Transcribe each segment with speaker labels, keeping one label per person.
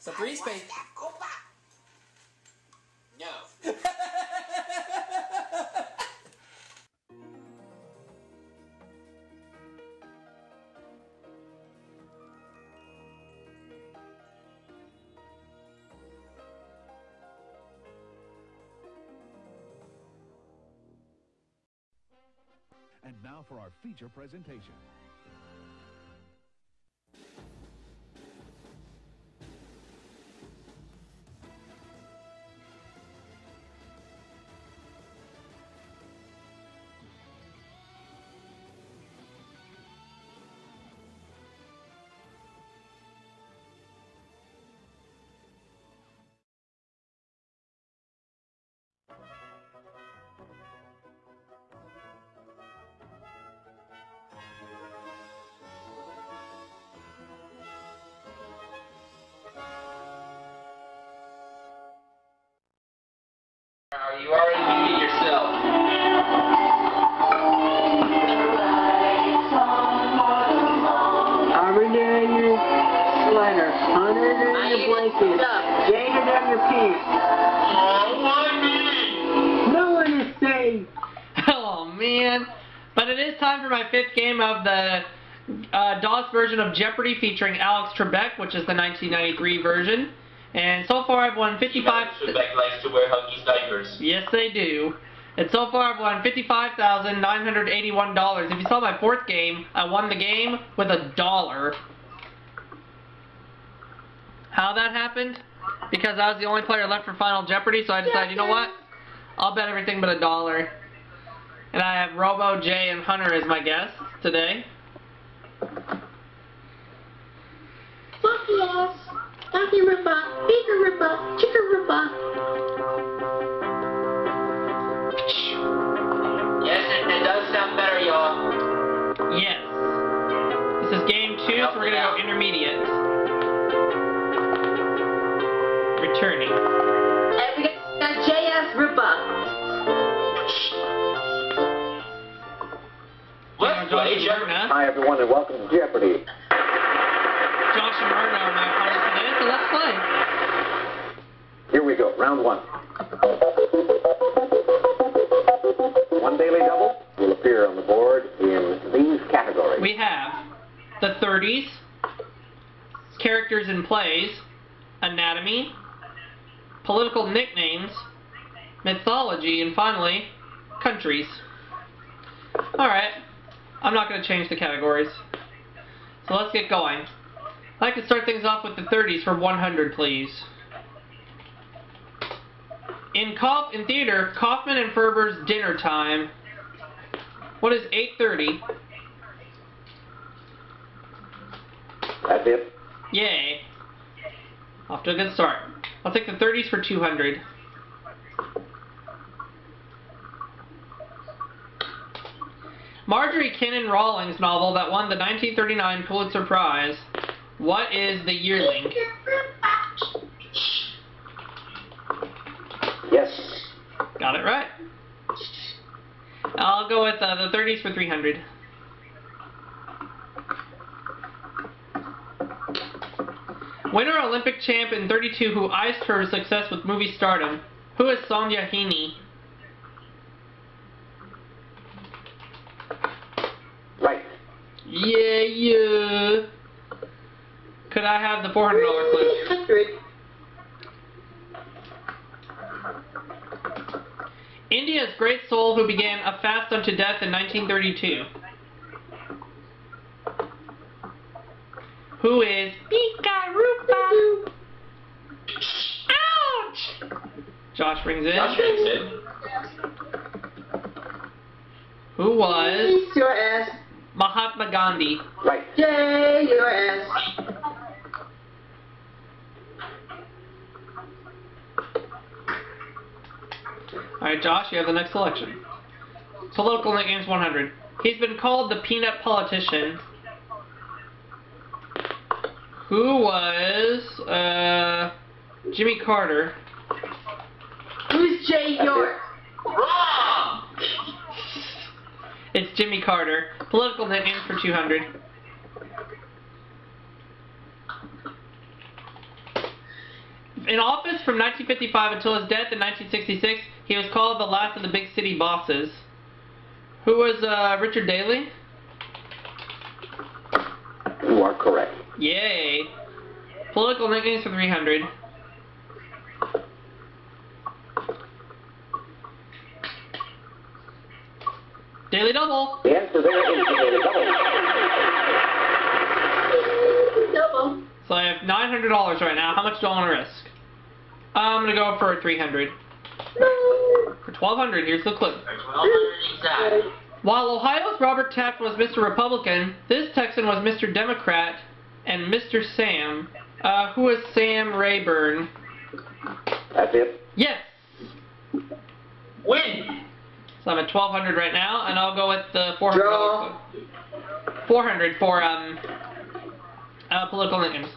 Speaker 1: Sa free space.
Speaker 2: No.
Speaker 3: And now for our feature presentation.
Speaker 2: You already muted yourself.
Speaker 4: Armadillo sweater, under your blanket, jaded on your pants. No one is safe.
Speaker 5: Oh man! But it is time for my 5th game of the DOS version of Jeopardy featuring Alex Trebek, which is the 1993 version. And so far I've won 55...
Speaker 2: Trebek likes to wear Huggies diapers.
Speaker 5: Yes, they do. And so far I've won $55,981. If you saw my 4th game, I won the game with $1. How that happened? Because I was the only player left for Final Jeopardy, so I decided, you know what? I'll bet everything but $1. And I have Robo, Jay, and Hunter as my guests today.
Speaker 4: Fuck yes. Donkey ripper, beaker ripper, chicken ripper.
Speaker 2: Yes, it does sound better, y'all.
Speaker 5: Yes. This is game 2, so we're going to go intermediate. Returning.
Speaker 4: And we got JS Ripper.
Speaker 2: Let's play Jeopardy.
Speaker 6: Hi, everyone, and welcome to Jeopardy.
Speaker 5: Josh and Myrna are my opponents today, so let's play.
Speaker 6: Here we go, round 1. One daily double will appear on the board in these categories.
Speaker 5: We have the 30s, characters and plays, anatomy, political nicknames, mythology, and finally, countries. Alright, I'm not going to change the categories. So let's get going. I'd like to start things off with the 30s for 100, please. In theater, Kaufman and Ferber's Dinner Time. What is 8:30?
Speaker 6: That's it.
Speaker 5: Yay. Off to a good start. I'll take the 30s for 200. Marjorie Kinnan Rawlings novel that won the 1939 Pulitzer Prize. What is the yearling?
Speaker 6: Yes.
Speaker 5: Got it right. I'll go with the 30s for 300. Winter Olympic champ in 32 who iced her success with movie stardom. Who is Sonia Heaney?
Speaker 6: Right.
Speaker 5: Yeah. Could I have the $400 clue?
Speaker 4: 100.
Speaker 5: India's great soul who began a fast unto death in 1932. Who is Pika Rupa? Ouch! Josh rings in.
Speaker 2: Josh rings in.
Speaker 5: Who was
Speaker 4: Kiss your ass.
Speaker 5: Mahatma Gandhi?
Speaker 6: Right.
Speaker 4: J your ass.
Speaker 5: Alright, Josh, you have the next selection. Political nicknames 100. He's been called the Peanut Politician. Who was, Jimmy Carter.
Speaker 4: Who's Jay York?
Speaker 2: Wrong!
Speaker 5: It's Jimmy Carter. Political nicknames for 200. In office from 1955 until his death in 1966, he was called the last of the big city bosses. Who was Richard Daley?
Speaker 6: You are correct.
Speaker 5: Yay. Political nicknames for 300. Daily Double.
Speaker 6: The answer there is the Daily Double.
Speaker 5: So I have $900 right now. How much do I want to risk? I'm going to go for 300. For 1,200, here's the clue.
Speaker 2: 1,200 exactly.
Speaker 5: While Ohio's Robert Taft was Mr. Republican, this Texan was Mr. Democrat and Mr. Sam. Who is Sam Rayburn?
Speaker 6: That's it.
Speaker 5: Yes!
Speaker 2: Win!
Speaker 5: So I'm at 1,200 right now, and I'll go with the $400. 400 for political nicknames.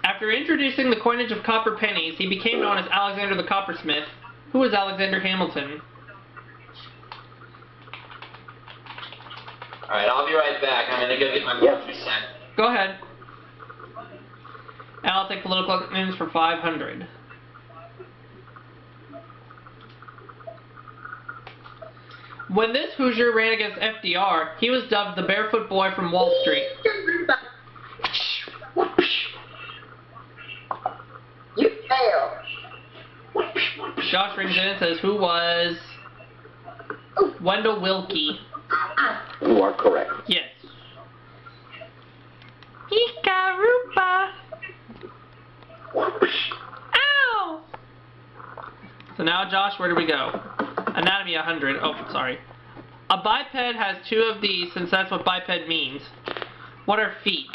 Speaker 5: After introducing the coinage of copper pennies, he became known as Alexander the Coppersmith. Who is Alexander Hamilton?
Speaker 2: Alright, I'll be right back. I'm gonna go get my grocery set.
Speaker 5: Go ahead. And I'll take political nicknames for 500. When this Hoosier ran against FDR, he was dubbed the Barefoot Boy from Wall Street.
Speaker 1: You fail.
Speaker 5: Josh rings in and says, who was Wendell Willkie?
Speaker 6: You are correct.
Speaker 5: Yes. Ikarupa. Ow! So now, Josh, where do we go? Anatomy 100. Oh, sorry. A biped has two of these, since that's what biped means. What are feet?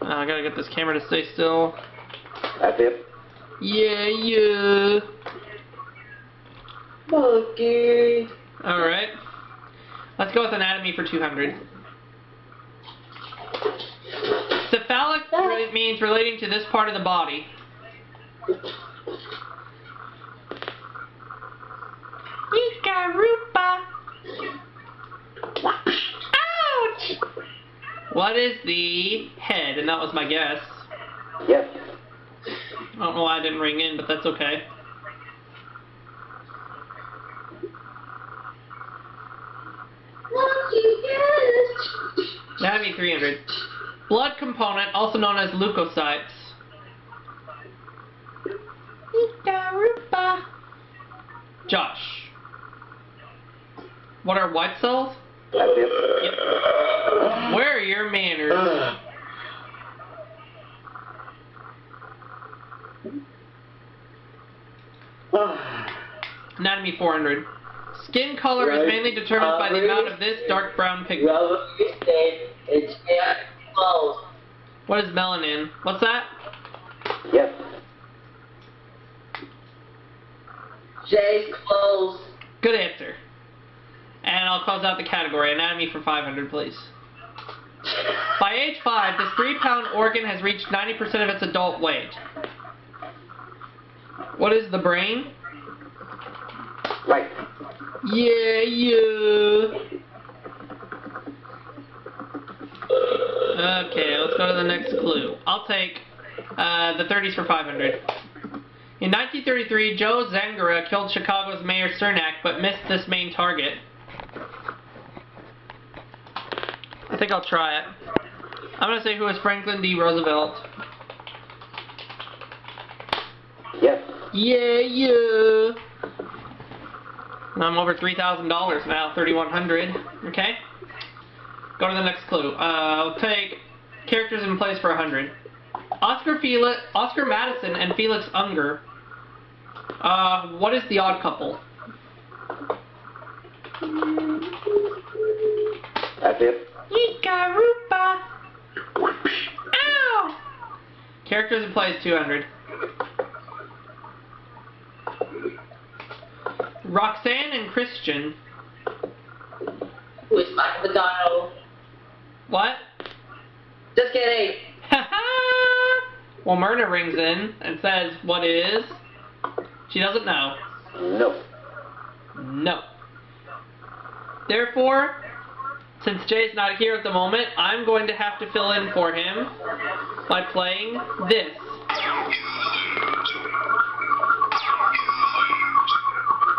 Speaker 5: I gotta get this camera to stay still.
Speaker 6: That's it.
Speaker 5: Yeah.
Speaker 1: Monkey.
Speaker 5: Alright. Let's go with anatomy for 200. Cephalic means relating to this part of the body. Ikarupa. Ouch! What is the head? And that was my guess.
Speaker 6: Yes.
Speaker 5: I don't know why I didn't ring in, but that's okay. That'd be 300. Blood component, also known as leukocytes. Ikarupa. Josh. What are white cells?
Speaker 6: That's it.
Speaker 5: Yep. Where are your manners? Anatomy 400. Skin color is mainly determined by the amount of this dark brown pigment. What is melanin? What's that?
Speaker 6: Yes.
Speaker 1: Jay's clothes.
Speaker 5: Good answer. And I'll close out the category. Anatomy for 500, please. By age 5, this 3-pound organ has reached 90% of its adult weight. What is the brain?
Speaker 6: Right.
Speaker 5: Yeah. Okay, let's go to the next clue. I'll take the 30s for 500. In 1933, Joe Zangara killed Chicago's Mayor Cernak, but missed this main target. I think I'll try it. I'm going to say who was Franklin D. Roosevelt.
Speaker 6: Yes.
Speaker 5: Yeah. I'm over $3,000 now, 3,100. Okay. Go to the next clue. I'll take characters in place for 100. Oscar Madison and Felix Unger. What is the odd couple?
Speaker 6: That's it.
Speaker 5: Ikarupa. Ow! Characters in place 200. Roxanne and Christian.
Speaker 1: Who is Michael McDonald?
Speaker 5: What?
Speaker 1: Just kidding.
Speaker 5: Well, Myrna rings in and says, what is? She doesn't know. No. Therefore, since Jay's not here at the moment, I'm going to have to fill in for him by playing this.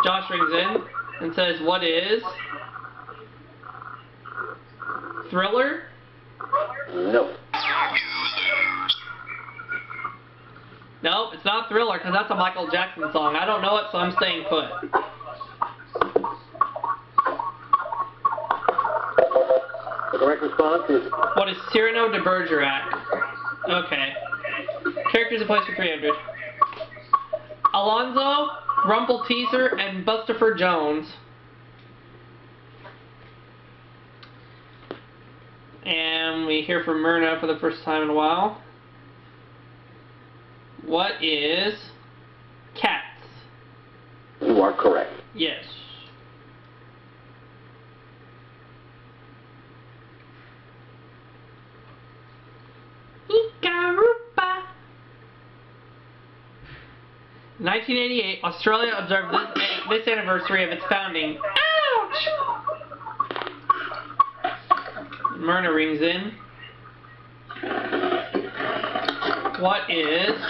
Speaker 5: Josh rings in and says, what is Thriller?
Speaker 6: No.
Speaker 5: No, it's not Thriller, because that's a Michael Jackson song. I don't know it, so I'm staying put.
Speaker 6: The correct response is
Speaker 5: What is Cyrano de Bergerac? Okay. Characters in place for 300. Alonzo, Rumple Teaser, and Bustopher Jones. And we hear from Myrna for the first time in a while. What is Cats?
Speaker 6: you are correct.
Speaker 5: Yes. Ikarupa. 1988, Australia observed this anniversary of its founding. Ouch! Myrna rings in. What is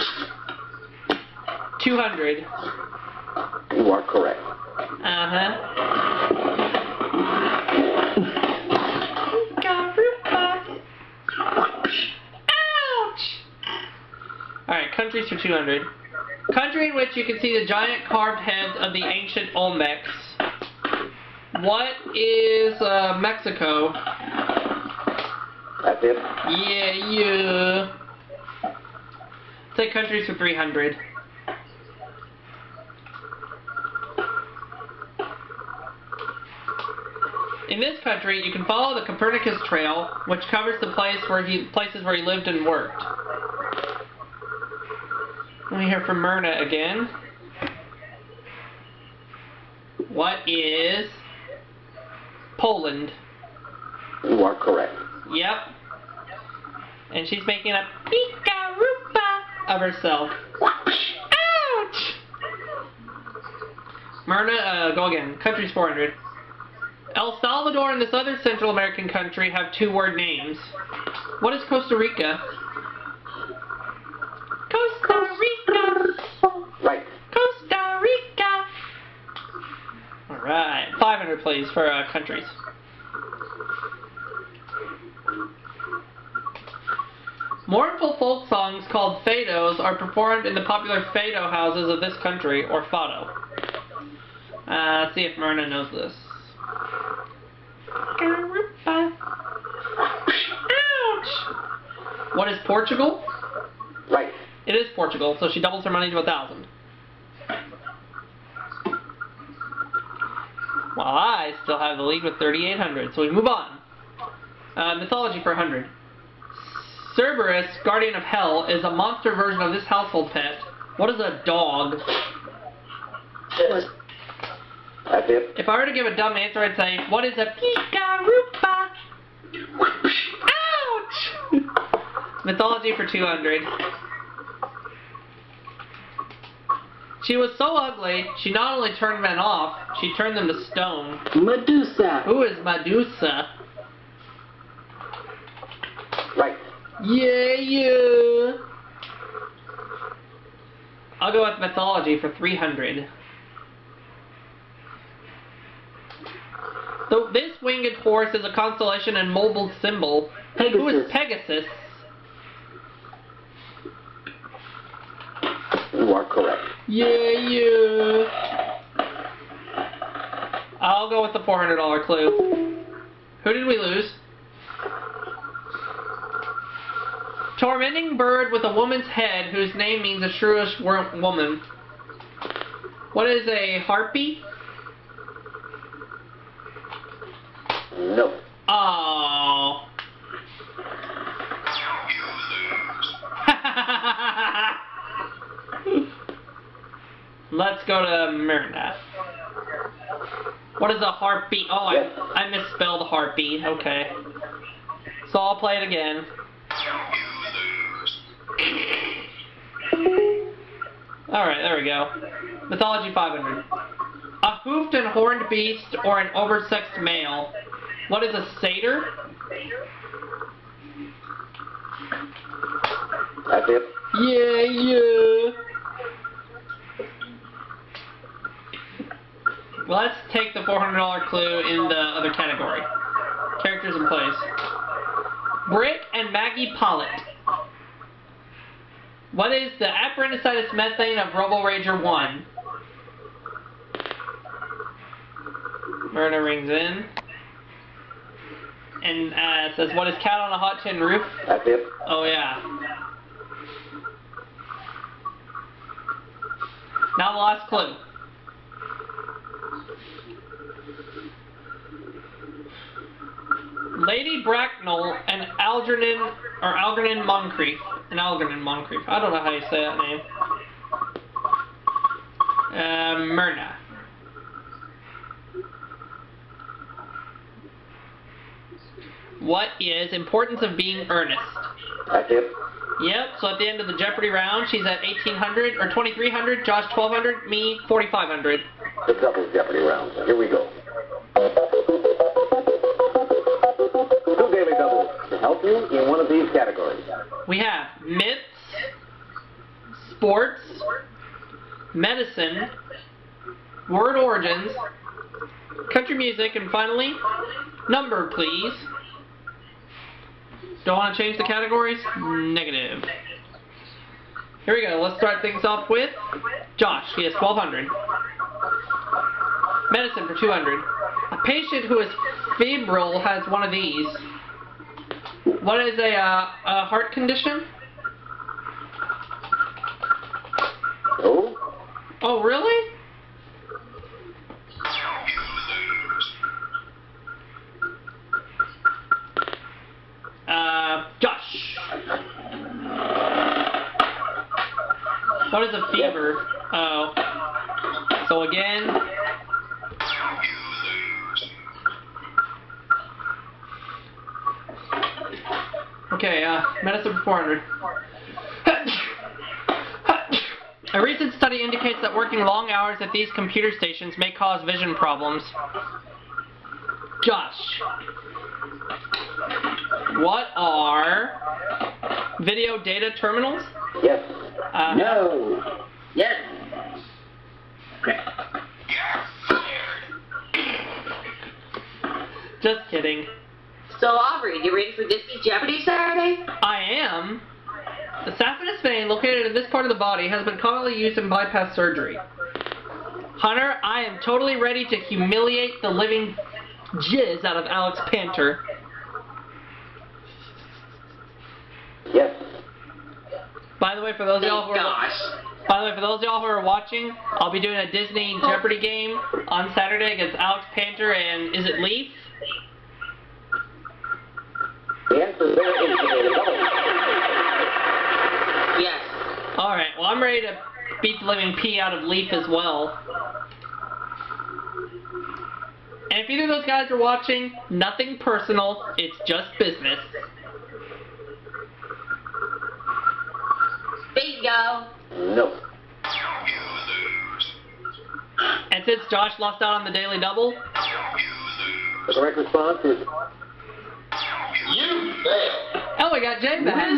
Speaker 5: 200?
Speaker 6: You are correct.
Speaker 5: Uh-huh. Ouch! Alright, countries for 200. Country in which you can see the giant carved heads of the ancient Olmecs. What is Mexico?
Speaker 6: That's it.
Speaker 5: Yeah. Say countries for 300. In this country, you can follow the Copernicus Trail, which covers the places where he lived and worked. Let me hear from Myrna again. What is Poland?
Speaker 6: You are correct.
Speaker 5: Yep. And she's making a pika-rupa of herself. Ouch! Myrna, go again. Country's 400. El Salvador and this other Central American country have two-word names. What is Costa Rica? Costa Rica!
Speaker 6: Right.
Speaker 5: Costa Rica! Alright. 500, please, for countries. Mournful folk songs called fados are performed in the popular fado houses of this country, or fado. Let's see if Myrna knows this. Ouch! What is Portugal?
Speaker 6: Right.
Speaker 5: It is Portugal, so she doubles her money to 1,000. Well, I still have the lead with 3,800, so we move on. Mythology for 100. Cerberus, guardian of hell, is a monster version of this household pet. What is a dog?
Speaker 6: That's it.
Speaker 5: If I were to give a dumb answer, I'd say, what is a pika-rupa? Ouch! Mythology for 200. She was so ugly, she not only turned men off, she turned them to stone.
Speaker 4: Medusa.
Speaker 5: Who is Medusa?
Speaker 6: Right.
Speaker 5: Yeah. I'll go with mythology for 300. So this winged horse is a constellation and mobile symbol.
Speaker 4: Pegasus.
Speaker 5: Who is Pegasus?
Speaker 6: You are correct.
Speaker 5: Yeah. I'll go with the $400 clue. Who did we lose? Tormenting bird with a woman's head whose name means a shrewish woman. What is a harpy?
Speaker 6: No.
Speaker 5: Oh. Let's go to Myrna. What is a harpy? Oh,
Speaker 6: Yes.
Speaker 5: I misspelled harpy. Okay. So I'll play it again. Alright, there we go. Mythology 500. A hoofed and horned beast or an oversexed male. What is a satyr?
Speaker 6: That's it.
Speaker 5: Yeah. Let's take the $400 clue in the other category. Characters and plays. Brick and Maggie Pollitt. What is the appendicitis methane of Robo Ranger 1? Myrna rings in. And says, what is cat on a hot tin roof?
Speaker 6: That's it.
Speaker 5: Oh, yeah. Now the last clue. Lady Bracknell and Algernon Moncrief. Algernon Moncrief. I don't know how you say that name. Myrna. What is importance of being earnest?
Speaker 6: That's it.
Speaker 5: Yep, so at the end of the Jeopardy round, she's at 1,800, or 2,300, Josh 1,200, me 4,500.
Speaker 6: The double Jeopardy round. Here we go. 2 daily doubles to help you in one of these categories.
Speaker 5: We have myths, sports, medicine, word origins, country music, and finally, number, please. Don't want to change the categories? Negative. Here we go. Let's start things off with Josh. He has 1,200. Medicine for 200. A patient who is febrile has one of these. What is a heart condition?
Speaker 6: Oh?
Speaker 5: Oh, really? Josh. What is a fever? Oh. So again. Okay, medicine for 400. A recent study indicates that working long hours at these computer stations may cause vision problems. Josh. What are video data terminals?
Speaker 6: Yes.
Speaker 4: No.
Speaker 1: Yes.
Speaker 5: Just kidding.
Speaker 1: So, Aubrey, you ready for Disney Jeopardy Saturday?
Speaker 5: I am. The saphenous vein located in this part of the body has been commonly used in bypass surgery. Hunter, I am totally ready to humiliate the living jizz out of Alex Panter.
Speaker 6: Yes.
Speaker 5: By the way, for those of y'all who are watching, I'll be doing a Disney Jeopardy game on Saturday against Alex Panter and is it Leaf?
Speaker 6: The answer there is the daily double.
Speaker 1: Yes.
Speaker 5: Alright, well I'm ready to beat the living pee out of Leaf as well. And if either of those guys are watching, nothing personal, it's just business.
Speaker 1: Bingo.
Speaker 6: No.
Speaker 5: And since Josh lost out on the daily double,
Speaker 6: The correct response is
Speaker 2: You fail.
Speaker 5: oh, we got Jay back.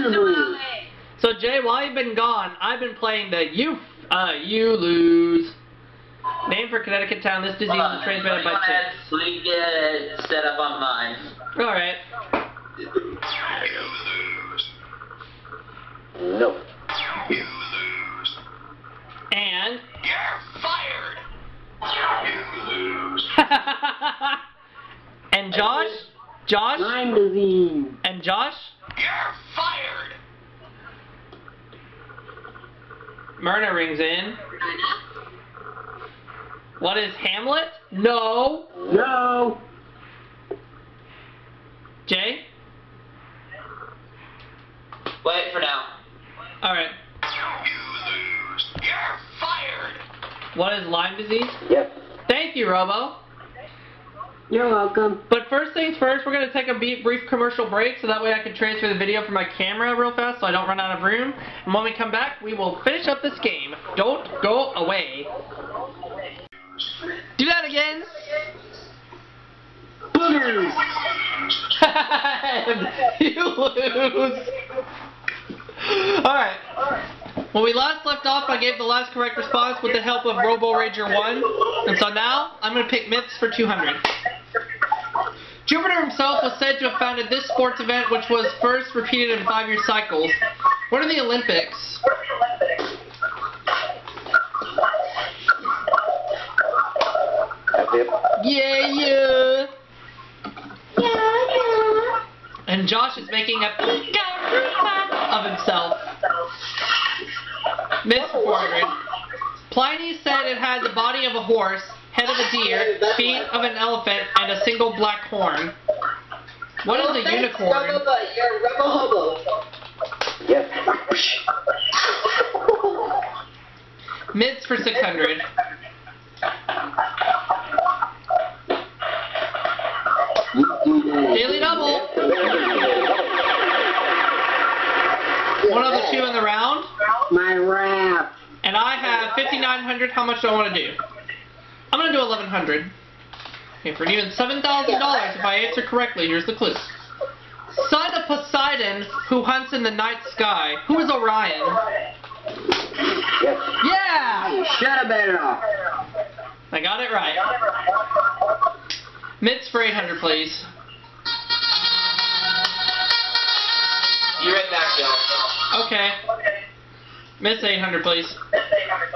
Speaker 5: So Jay, while you've been gone, I've been playing the you lose. Name for Connecticut town. This disease is transmitted by ticks.
Speaker 2: Let me get set up on mine.
Speaker 5: Alright.
Speaker 6: no.
Speaker 5: And
Speaker 2: You're fired. You lose.
Speaker 5: and Josh?
Speaker 4: Lyme disease.
Speaker 5: And Josh?
Speaker 2: You're fired.
Speaker 5: Myrna rings in. What is Hamlet? No.
Speaker 4: No.
Speaker 5: Jay?
Speaker 2: Wait for now.
Speaker 5: Alright.
Speaker 2: You lose. You're fired.
Speaker 5: What is Lyme disease?
Speaker 6: Yes.
Speaker 5: Thank you, Robo.
Speaker 4: You're welcome.
Speaker 5: But first things first, we're going to take a brief commercial break so that way I can transfer the video from my camera real fast so I don't run out of room. And when we come back, we will finish up this game. Don't go away. Do that again.
Speaker 4: Boogers.
Speaker 5: You lose. Alright. When we last left off, I gave the last correct response with the help of Robo Rager 1. And so now, I'm going to pick myths for 200. Jupiter himself was said to have founded this sports event, which was first repeated in 5-year cycles. What are the Olympics?
Speaker 6: That's it.
Speaker 5: Yeah. And Josh is making a pika of himself. Myth 400. Pliny said it had the body of a horse, head of a deer, feet of an elephant, and a single black horn. What is a unicorn?
Speaker 1: You're a rebel hobo.
Speaker 6: Yes.
Speaker 5: Myths for 600. Daily double. One of the two in the round.
Speaker 4: My rap.
Speaker 5: And I have 5,900. How much do I want to do? I'm going to do 1,100. Okay, for even $7,000 if I answer correctly. Here's the clue. Son of Poseidon, who hunts in the night sky. Who is Orion?
Speaker 6: Yes.
Speaker 5: Yeah!
Speaker 4: You should have been off.
Speaker 5: I got it right. Myths for 800, please.
Speaker 2: You read that, Bill.
Speaker 5: Okay. Myths 800, please.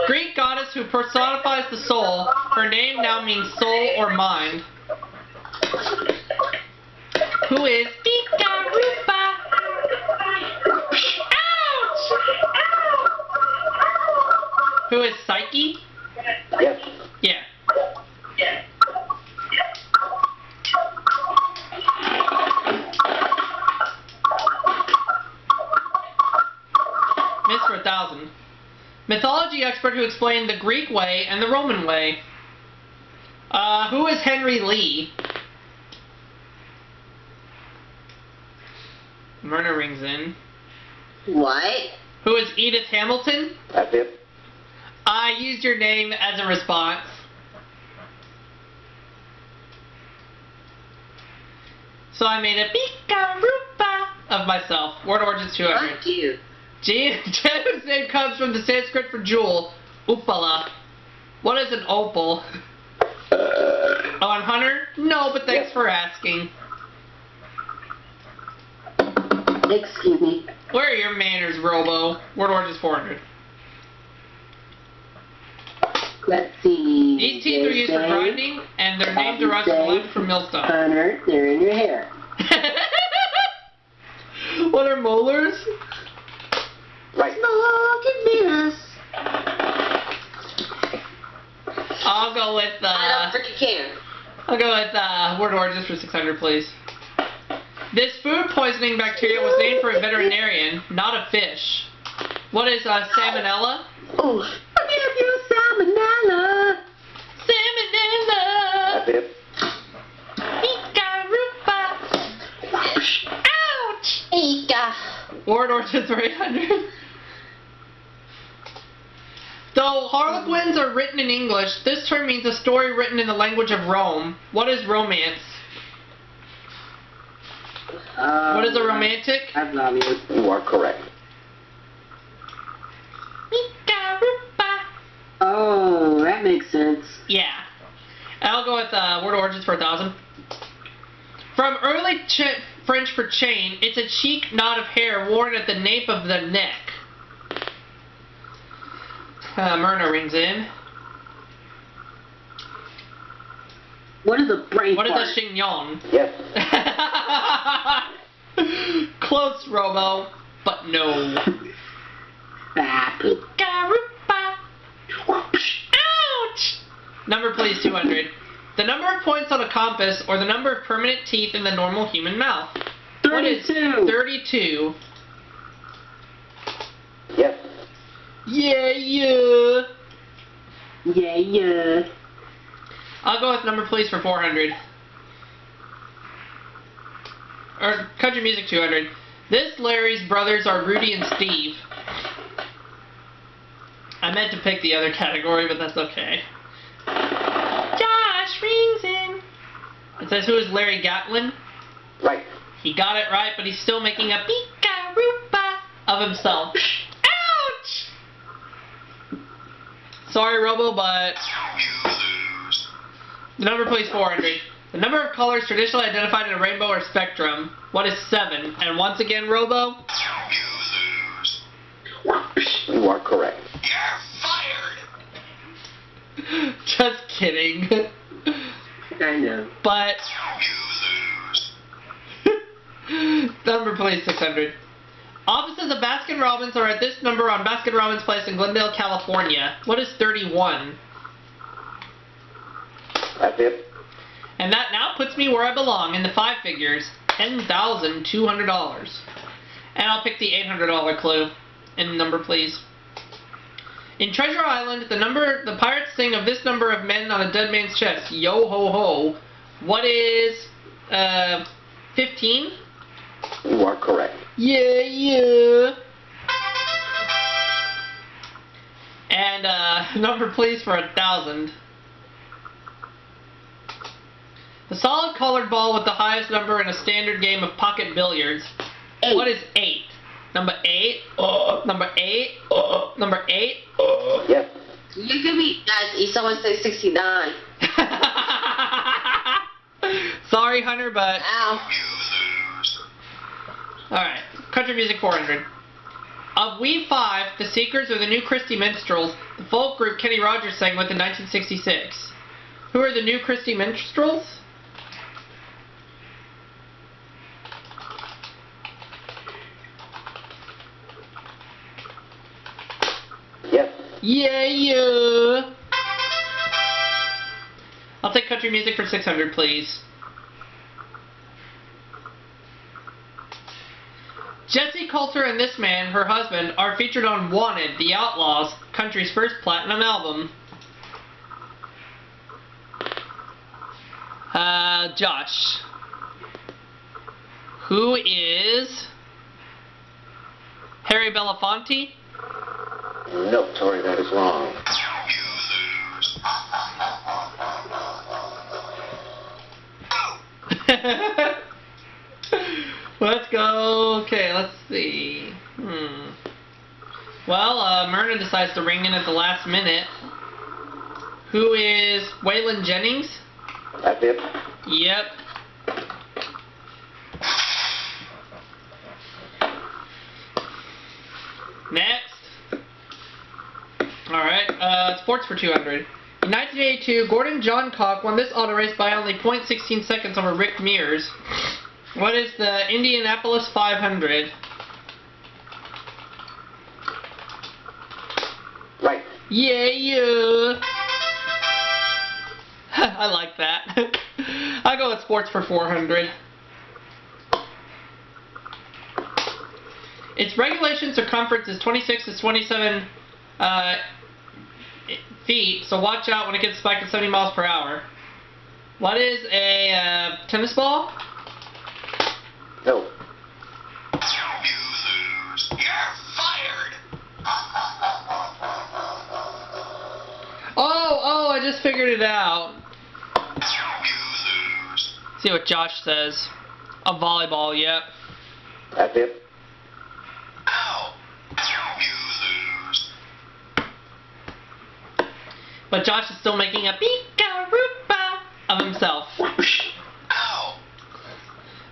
Speaker 5: Greek goddess who personifies the soul. Her name now means soul or mind. Who is Pika-Rupa? Ouch! Who is Psyche?
Speaker 6: Yes.
Speaker 5: Yeah. Myths for 1,000. Mythology expert who explained the Greek way and the Roman way. Who is Henry Lee? Myrna rings in.
Speaker 1: What?
Speaker 5: Who is Edith Hamilton?
Speaker 6: That's it.
Speaker 5: I used your name as a response. So I made a pika-rupa of myself. Word origins 200.
Speaker 1: Fuck you.
Speaker 5: Jen's name comes from the Sanskrit for jewel, upala. What is an opal? Oh, and Hunter? No, but thanks for asking.
Speaker 4: Excuse me.
Speaker 5: Where are your manners, Robo? Word origins 400.
Speaker 4: Let's see.
Speaker 5: These teeth are used for grinding, and their name derives from lead from millstone.
Speaker 4: Hunter, they're in your hair.
Speaker 5: What are molars?
Speaker 6: Right.
Speaker 5: I'll go with
Speaker 1: I don't freaking care.
Speaker 5: I'll go with word origins for 600, please. This food poisoning bacteria was named for a veterinarian, not a fish. What is salmonella?
Speaker 4: Oh, I'll give you salmonella.
Speaker 5: Salmonella.
Speaker 6: That's it.
Speaker 5: Pika-rupa. Ouch.
Speaker 1: Ika.
Speaker 5: Word origins for 800. Though harlequins are written in English, this term means a story written in the language of Rome. What is romance? What is a romantic?
Speaker 4: I love you.
Speaker 6: You are correct.
Speaker 4: Oh, that makes sense.
Speaker 5: Yeah. I'll go with word origins for 1,000. From early French for chain, it's a chic knot of hair worn at the nape of the neck. Myrna rings in.
Speaker 4: What is a brain
Speaker 5: What is
Speaker 4: fart?
Speaker 5: a chignon?
Speaker 6: Yes.
Speaker 5: Close, Robo, but no.
Speaker 4: Happy.
Speaker 5: Garupa. Ouch! Number please, 200. The number of points on a compass, or the number of permanent teeth in the normal human mouth.
Speaker 4: 32.
Speaker 5: What is 32?
Speaker 6: Yes.
Speaker 5: Yeah.
Speaker 4: Yeah.
Speaker 5: I'll go with number please for 400. Or country music 200. This Larry's brothers are Rudy and Steve. I meant to pick the other category, but that's okay. Josh rings in. It says, who is Larry Gatlin?
Speaker 6: Right.
Speaker 5: He got it right, but he's still making a pika-rupa of himself. Ouch! Sorry, Robo, but the number please 400. The number of colors traditionally identified in a rainbow or spectrum. What is 7? And once again, Robo?
Speaker 6: You are correct.
Speaker 2: You're fired.
Speaker 5: Just kidding.
Speaker 4: I know.
Speaker 5: But number please 600. Offices of Baskin-Robbins are at this number on Baskin-Robbins Place in Glendale, California. What is 31?
Speaker 6: That's it.
Speaker 5: And that now puts me where I belong in the 5 figures. $10,200. And I'll pick the $800 clue. And number please. In Treasure Island, the pirates sing of this number of men on a dead man's chest. Yo ho ho. What is 15?
Speaker 6: You are correct.
Speaker 5: Yeah, yeah. And number please for 1,000. The solid colored ball with the highest number in a standard game of pocket billiards.
Speaker 1: 8.
Speaker 5: What is 8? Number 8. Number 8. Number 8.
Speaker 6: Yes.
Speaker 1: You could be, someone says 69.
Speaker 5: Sorry, Hunter, but...
Speaker 1: Ow.
Speaker 5: Alright, country music 400. Of We Five, the Seekers are the New Christy Minstrels, the folk group Kenny Rogers sang with in 1966. Who are the New Christy Minstrels?
Speaker 6: Yes.
Speaker 5: Yeah, yeah. I'll take country music for 600, please. Jessie Coulter and this man, her husband, are featured on Wanted, The Outlaws, country's first platinum album. Josh. Who is Harry Belafonte?
Speaker 6: No, sorry, that is wrong.
Speaker 5: Let's go. Okay, let's see. Well, Myrna decides to ring in at the last minute. Who is Waylon Jennings?
Speaker 6: That's it.
Speaker 5: Yep. Next. Alright, sports for 200. In 1982, Gordon Johncock won this auto race by only 0.16 seconds over Rick Mears. What is the Indianapolis 500?
Speaker 6: Right.
Speaker 5: Yeah, yeah. I like that. I'll go with sports for 400. Its regulation circumference is 26 to 27 feet, so watch out when it gets spiked at 70 miles per hour. What is a tennis ball?
Speaker 6: No.
Speaker 2: You lose. You're fired.
Speaker 5: Oh, I just figured it out.
Speaker 2: You lose.
Speaker 5: See what Josh says. A volleyball, yep.
Speaker 6: That's it.
Speaker 2: Ow. You lose.
Speaker 5: But Josh is still making a pika-roopa of himself.
Speaker 2: Ow.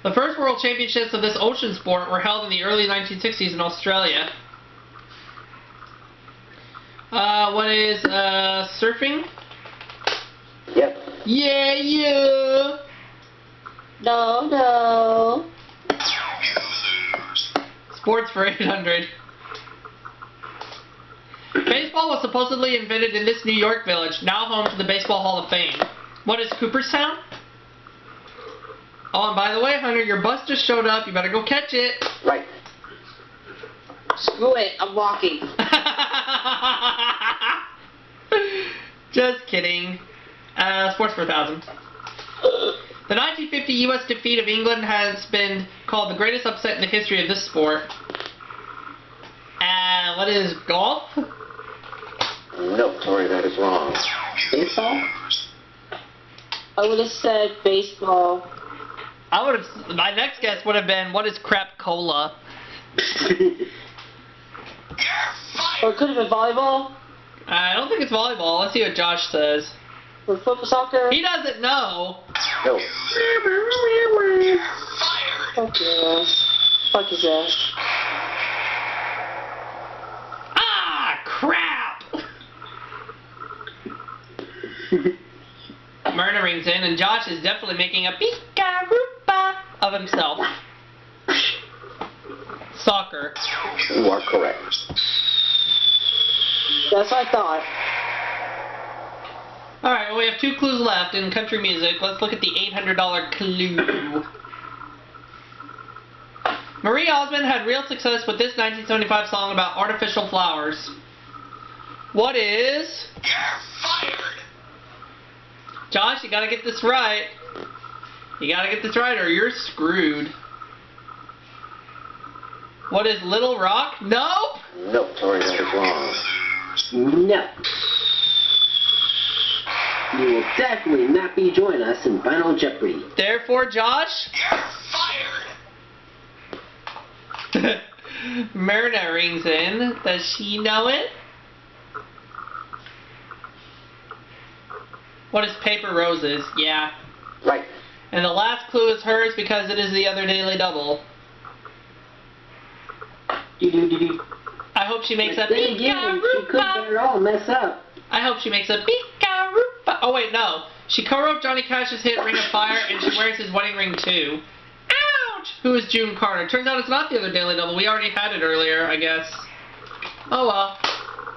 Speaker 5: The first World Championships of this ocean sport were held in the early 1960s in Australia. What is, surfing?
Speaker 6: Yes.
Speaker 5: Yeah, yeah.
Speaker 1: No, no.
Speaker 2: You lose.
Speaker 5: Sports for 800. Baseball was supposedly invented in this New York village, now home to the Baseball Hall of Fame. What is Cooperstown? Oh, and by the way, Hunter, your bus just showed up. You better go catch it.
Speaker 6: Right.
Speaker 1: Screw it, I'm walking.
Speaker 5: Just kidding. Sports for 1,000. The 1950 U.S. defeat of England has been called the greatest upset in the history of this sport. What is golf?
Speaker 6: No, sorry, that is wrong.
Speaker 1: Baseball? I would have said baseball.
Speaker 5: My next guess would have been, what is crap cola?
Speaker 2: You're fired.
Speaker 1: Or it could have been volleyball.
Speaker 5: I don't think it's volleyball. Let's see what Josh says.
Speaker 4: Or football, soccer.
Speaker 5: He doesn't know.
Speaker 6: No.
Speaker 2: You're fired.
Speaker 4: Fuck yes. Fuck his ass.
Speaker 5: Ah, crap! Myrna rings in, and Josh is definitely making a pika-roopa of himself. Soccer.
Speaker 6: You are correct.
Speaker 4: That's what I thought.
Speaker 5: Alright, well, we have 2 clues left in country music. Let's look at the $800 clue. Marie Osmond had real success with this 1975 song about artificial flowers. What is...
Speaker 2: You're fired.
Speaker 5: Josh, you gotta get this right. You gotta get this right or you're screwed. What is Little Rock? Nope!
Speaker 6: No, sorry, that is wrong.
Speaker 4: No. You will definitely not be joining us in Final Jeopardy.
Speaker 5: Therefore, Josh...
Speaker 2: You're fired.
Speaker 5: Myrna rings in. Does she know it? What is Paper Roses? Yeah.
Speaker 6: Right.
Speaker 5: And the last clue is hers because it is the other Daily Double. I hope she makes a
Speaker 4: Then again, she could
Speaker 5: pika-roopa.
Speaker 4: very all mess up.
Speaker 5: I hope she makes a pika-roopa. Oh wait, no. She co-wrote Johnny Cash's hit Ring of Fire and she wears his wedding ring too. Ouch! Who is June Carter? Turns out it's not the other Daily Double. We already had it earlier, I guess. Oh well.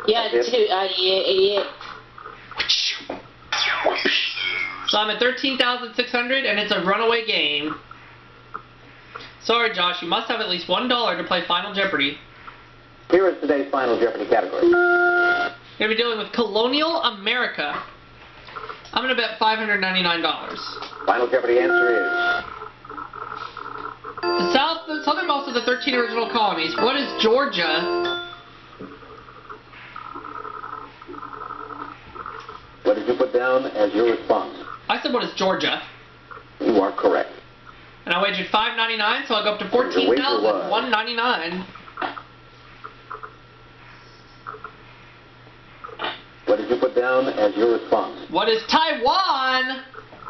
Speaker 1: Yeah, yeah.
Speaker 5: So I'm at 13,600 and it's a runaway game. Sorry, Josh, you must have at least $1 to play Final Jeopardy.
Speaker 6: Here is today's Final Jeopardy category.
Speaker 5: You're going to be dealing with Colonial America. I'm going to bet $599.
Speaker 6: Final Jeopardy answer is...
Speaker 5: The southernmost of the 13 original colonies. What is Georgia?
Speaker 6: What did you put down as your response?
Speaker 5: I said what is Georgia?
Speaker 6: You are correct.
Speaker 5: And I wagered $5.99, so I'll go up to
Speaker 6: Your wager was-
Speaker 5: $14,199.
Speaker 6: What did you put down as your response?
Speaker 5: What is Taiwan?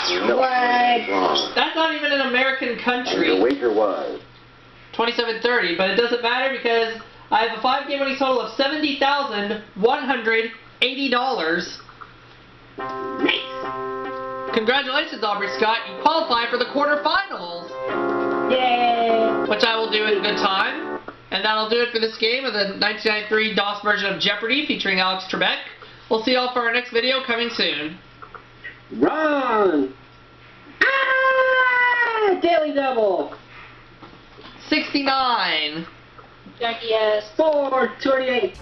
Speaker 6: No, wrong.
Speaker 5: That's not even an American
Speaker 6: And
Speaker 5: country.
Speaker 6: your wager was...
Speaker 5: 2730, but it doesn't matter because I have a 5-game winning total of $70,180.
Speaker 4: Nice.
Speaker 5: Congratulations, Aubrey Scott. You qualify for the quarterfinals,
Speaker 4: Yay!
Speaker 5: which I will do in good time. And that'll do it for this game of the 1993 DOS version of Jeopardy featuring Alex Trebek. We'll see y'all for our next video coming soon.
Speaker 4: Wrong! Ah! Daily Double!
Speaker 5: 69.
Speaker 1: Jackie ass.
Speaker 4: 428.